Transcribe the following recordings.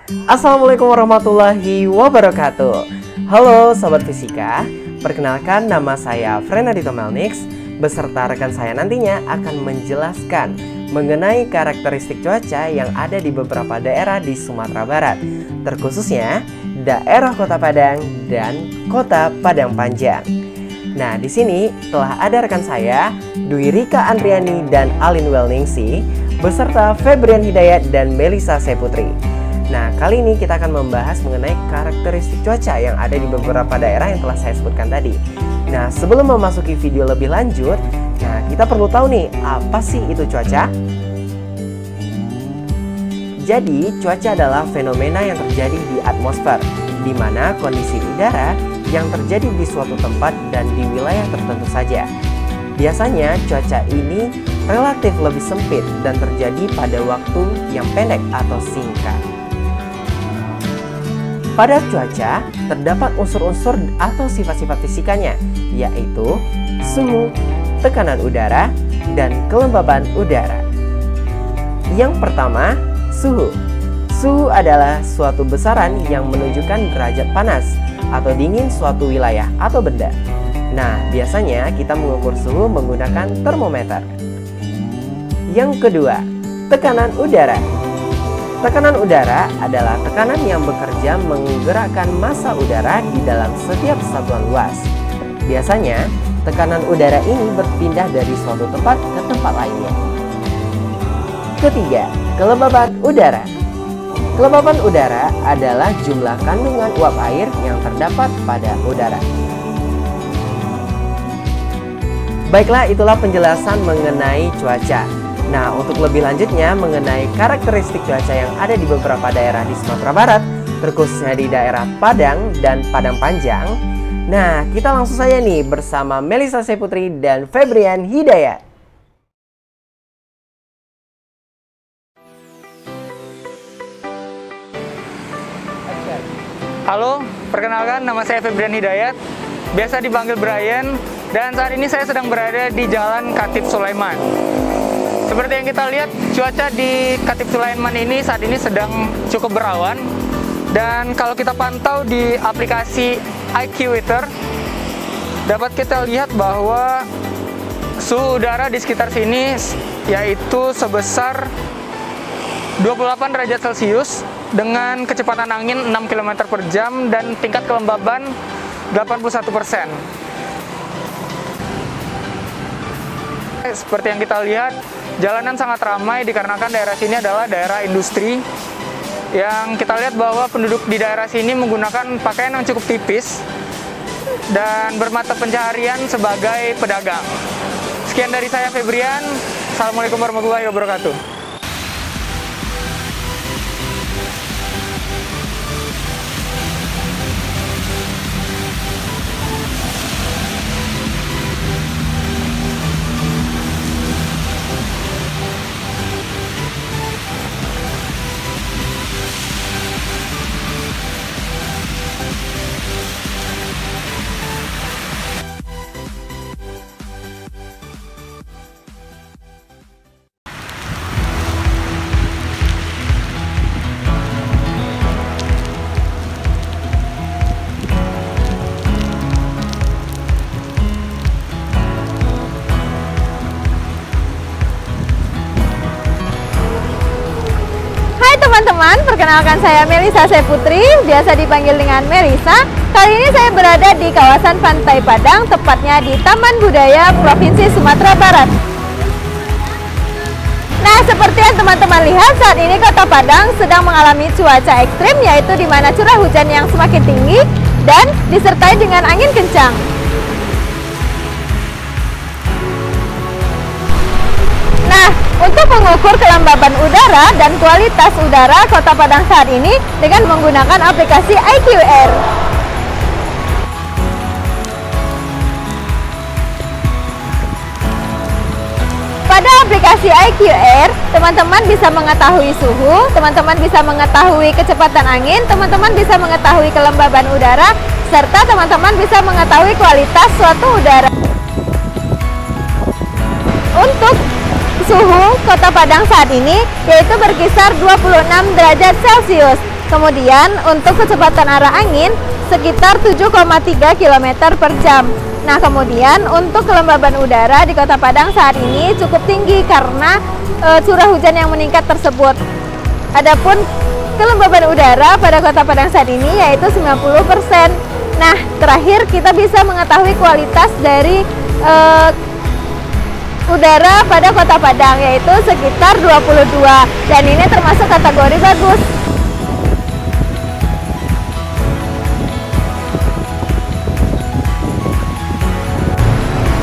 Assalamualaikum warahmatullahi wabarakatuh. Halo Sobat Fisika, perkenalkan nama saya Frenadito Melnix. Beserta rekan saya nantinya akan menjelaskan mengenai karakteristik cuaca yang ada di beberapa daerah di Sumatera Barat, terkhususnya daerah Kota Padang dan Kota Padang Panjang. Nah, di sini telah ada rekan saya, Dwi Rika Andriani dan Alin Welningsi, beserta Febrian Hidayat dan Melisa Seputri. Nah, kali ini kita akan membahas mengenai karakteristik cuaca yang ada di beberapa daerah yang telah saya sebutkan tadi. Nah, sebelum memasuki video lebih lanjut, kita perlu tahu nih, apa sih itu cuaca? Jadi, cuaca adalah fenomena yang terjadi di atmosfer, di mana kondisi udara yang terjadi di suatu tempat dan di wilayah tertentu saja. Biasanya, cuaca ini relatif lebih sempit dan terjadi pada waktu yang pendek atau singkat. Pada cuaca, terdapat unsur-unsur atau sifat-sifat fisikanya, yaitu suhu, tekanan udara, dan kelembaban udara. Yang pertama, suhu. Suhu adalah suatu besaran yang menunjukkan derajat panas atau dingin suatu wilayah atau benda. Nah, biasanya kita mengukur suhu menggunakan termometer. Yang kedua, tekanan udara. Tekanan udara adalah tekanan yang bekerja menggerakkan massa udara di dalam setiap satuan luas. Biasanya, tekanan udara ini berpindah dari suatu tempat ke tempat lainnya. Ketiga, kelembaban udara. Kelembaban udara adalah jumlah kandungan uap air yang terdapat pada udara. Baiklah, itulah penjelasan mengenai cuaca. Nah, untuk lebih lanjutnya mengenai karakteristik cuaca yang ada di beberapa daerah di Sumatera Barat, terkhususnya di daerah Padang dan Padang Panjang. Nah, kita langsung saja nih bersama Melisa Seputri dan Febrian Hidayat. Halo, perkenalkan nama saya Febrian Hidayat, biasa dipanggil Brian, dan saat ini saya sedang berada di Jalan Khatib Sulaiman. Seperti yang kita lihat, cuaca di Khatib Sulaiman ini saat ini sedang cukup berawan. Dan kalau kita pantau di aplikasi IQ Weather, dapat kita lihat bahwa suhu udara di sekitar sini yaitu sebesar 28 derajat Celcius dengan kecepatan angin 6 km per jam dan tingkat kelembaban 81%. Seperti yang kita lihat, jalanan sangat ramai dikarenakan daerah sini adalah daerah industri. Yang kita lihat bahwa penduduk di daerah sini menggunakan pakaian yang cukup tipis dan bermata pencaharian sebagai pedagang. Sekian dari saya, Febrian. Assalamualaikum warahmatullahi wabarakatuh. Teman-teman, perkenalkan saya Melisa Seputri, biasa dipanggil dengan Melisa. Kali ini saya berada di kawasan Pantai Padang, tepatnya di Taman Budaya Provinsi Sumatera Barat. Nah, seperti yang teman-teman lihat, saat ini Kota Padang sedang mengalami cuaca ekstrim, yaitu di mana curah hujan yang semakin tinggi dan disertai dengan angin kencang. Nah, untuk mengukur kelembaban udara dan kualitas udara Kota Padang saat ini dengan menggunakan aplikasi IQ Air. Pada aplikasi IQ Air, teman-teman bisa mengetahui suhu, teman-teman bisa mengetahui kecepatan angin, teman-teman bisa mengetahui kelembaban udara, serta teman-teman bisa mengetahui kualitas suatu udara. Untuk suhu Kota Padang saat ini yaitu berkisar 26 derajat Celcius. Kemudian untuk kecepatan arah angin sekitar 7,3 km per jam. Nah, kemudian untuk kelembaban udara di Kota Padang saat ini cukup tinggi karena curah hujan yang meningkat tersebut. Adapun kelembaban udara pada Kota Padang saat ini yaitu 90%. Nah, terakhir kita bisa mengetahui kualitas dari udara pada Kota Padang yaitu sekitar 22 dan ini termasuk kategori bagus.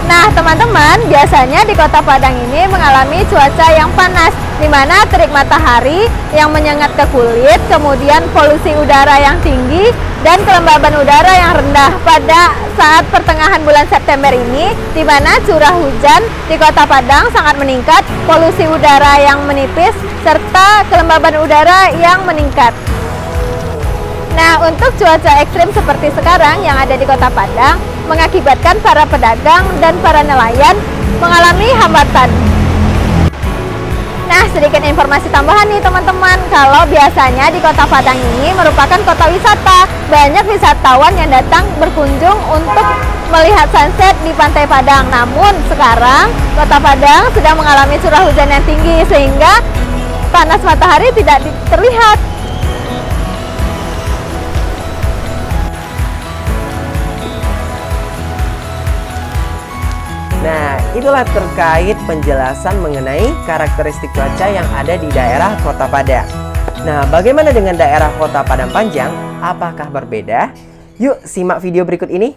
Nah, teman-teman, biasanya di Kota Padang ini mengalami cuaca yang panas, di mana terik matahari yang menyengat ke kulit, kemudian polusi udara yang tinggi, dan kelembaban udara yang rendah pada saat pertengahan bulan September ini, di mana curah hujan di Kota Padang sangat meningkat, polusi udara yang menipis, serta kelembaban udara yang meningkat. Nah, untuk cuaca ekstrim seperti sekarang yang ada di Kota Padang mengakibatkan para pedagang dan para nelayan mengalami hambatan. Nah, sedikit informasi tambahan nih teman-teman, kalau biasanya di Kota Padang ini merupakan kota wisata. Banyak wisatawan yang datang berkunjung untuk melihat sunset di Pantai Padang. Namun sekarang Kota Padang sedang mengalami curah hujan yang tinggi sehingga panas matahari tidak terlihat. Nah, itulah terkait penjelasan mengenai karakteristik cuaca yang ada di daerah Kota Padang. Nah, bagaimana dengan daerah Kota Padang Panjang? Apakah berbeda? Yuk, simak video berikut ini.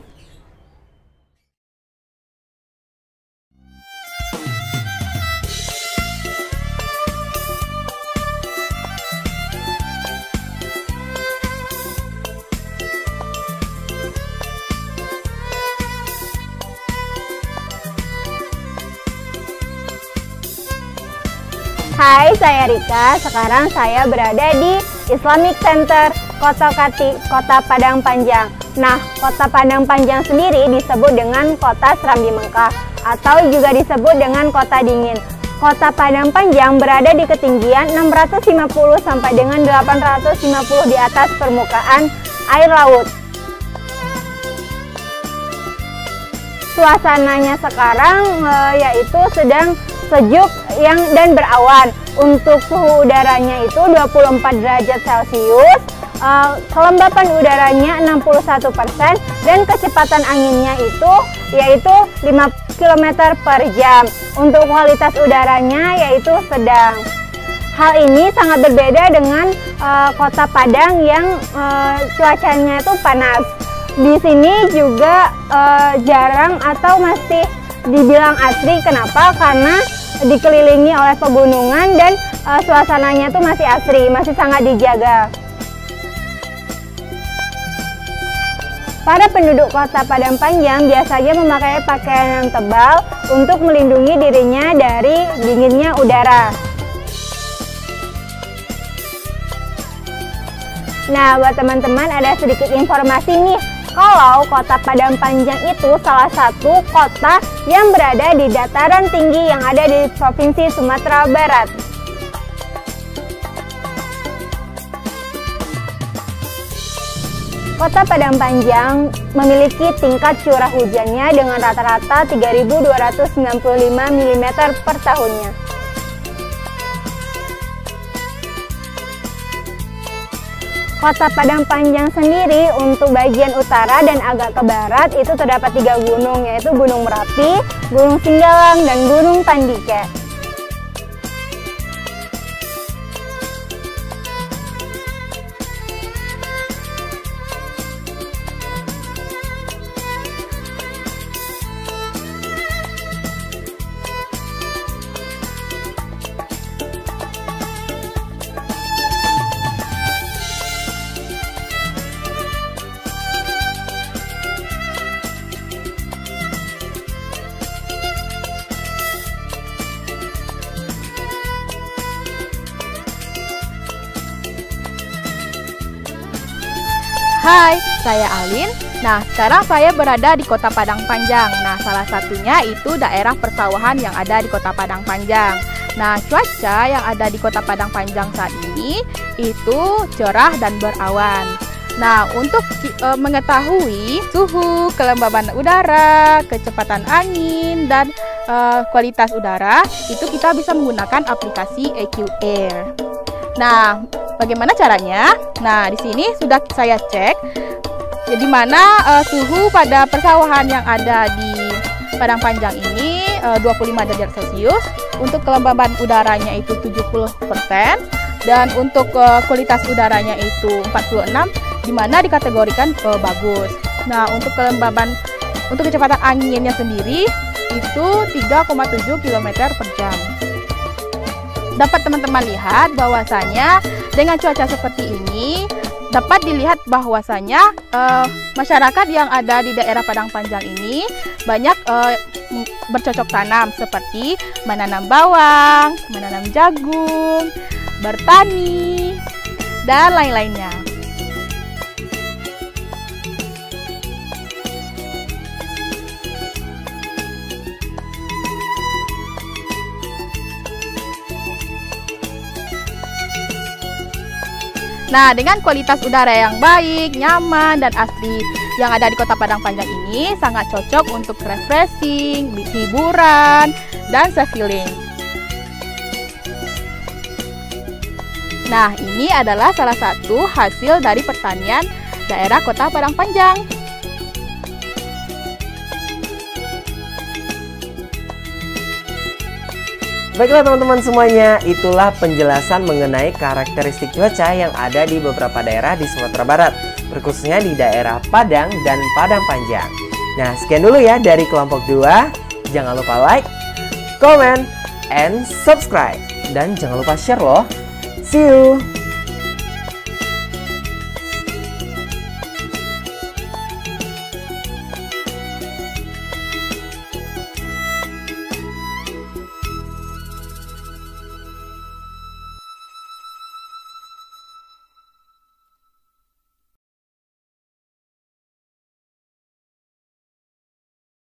Hai, saya Rika. Sekarang saya berada di Islamic Center Kota Kati, Kota Padang Panjang. Nah, Kota Padang Panjang sendiri disebut dengan Kota Serambi Mekah atau juga disebut dengan Kota Dingin. Kota Padang Panjang berada di ketinggian 650 sampai dengan 850 di atas permukaan air laut. Suasananya sekarang yaitu sedang sejuk dan berawan. Untuk suhu udaranya itu 24 derajat Celcius, kelembapan udaranya 61% dan kecepatan anginnya itu yaitu 5 km per jam. Untuk kualitas udaranya yaitu sedang. Hal ini sangat berbeda dengan Kota Padang yang cuacanya itu panas. Di sini juga jarang atau masih dibilang asri. Kenapa? Karena dikelilingi oleh pegunungan dan suasananya itu masih asri, masih sangat dijaga. Para penduduk Kota Padang Panjang biasanya memakai pakaian yang tebal untuk melindungi dirinya dari dinginnya udara. Nah, buat teman-teman ada sedikit informasi nih. Kalau Kota Padang Panjang itu salah satu kota yang berada di dataran tinggi yang ada di Provinsi Sumatera Barat. Kota Padang Panjang memiliki tingkat curah hujannya dengan rata-rata 3.295 mm per tahunnya. Kota Padang Panjang sendiri untuk bagian utara dan agak ke barat itu terdapat 3 gunung, yaitu Gunung Merapi, Gunung Singgalang, dan Gunung Tandike. Hai, saya Alin. Nah, sekarang saya berada di Kota Padang Panjang. Nah, salah satunya itu daerah persawahan yang ada di Kota Padang Panjang. Nah, cuaca yang ada di Kota Padang Panjang saat ini itu cerah dan berawan. Nah, untuk mengetahui suhu, kelembaban udara, kecepatan angin, dan kualitas udara, itu kita bisa menggunakan aplikasi EQ Air. Nah, bagaimana caranya? Nah, di sini sudah saya cek di mana suhu pada persawahan yang ada di Padang Panjang ini 25 derajat Celcius. Untuk kelembaban udaranya itu 70%, dan untuk kualitas udaranya itu 46, di mana dikategorikan bagus. Nah, untuk kecepatan anginnya sendiri itu 3,7 km per jam. Dapat teman-teman lihat bahwasanya dengan cuaca seperti ini dapat dilihat bahwasanya masyarakat yang ada di daerah Padang Panjang ini banyak bercocok tanam seperti menanam bawang, menanam jagung, bertani, dan lain-lainnya. Nah, dengan kualitas udara yang baik, nyaman, dan asri yang ada di Kota Padang Panjang ini sangat cocok untuk refreshing, hiburan, dan self-healing. Nah, ini adalah salah satu hasil dari pertanian daerah Kota Padang Panjang. Baiklah teman-teman semuanya, itulah penjelasan mengenai karakteristik cuaca yang ada di beberapa daerah di Sumatera Barat, terkhususnya di daerah Padang dan Padang Panjang. Nah, sekian dulu ya dari kelompok 2. Jangan lupa like, comment, and subscribe. Dan jangan lupa share loh. See you!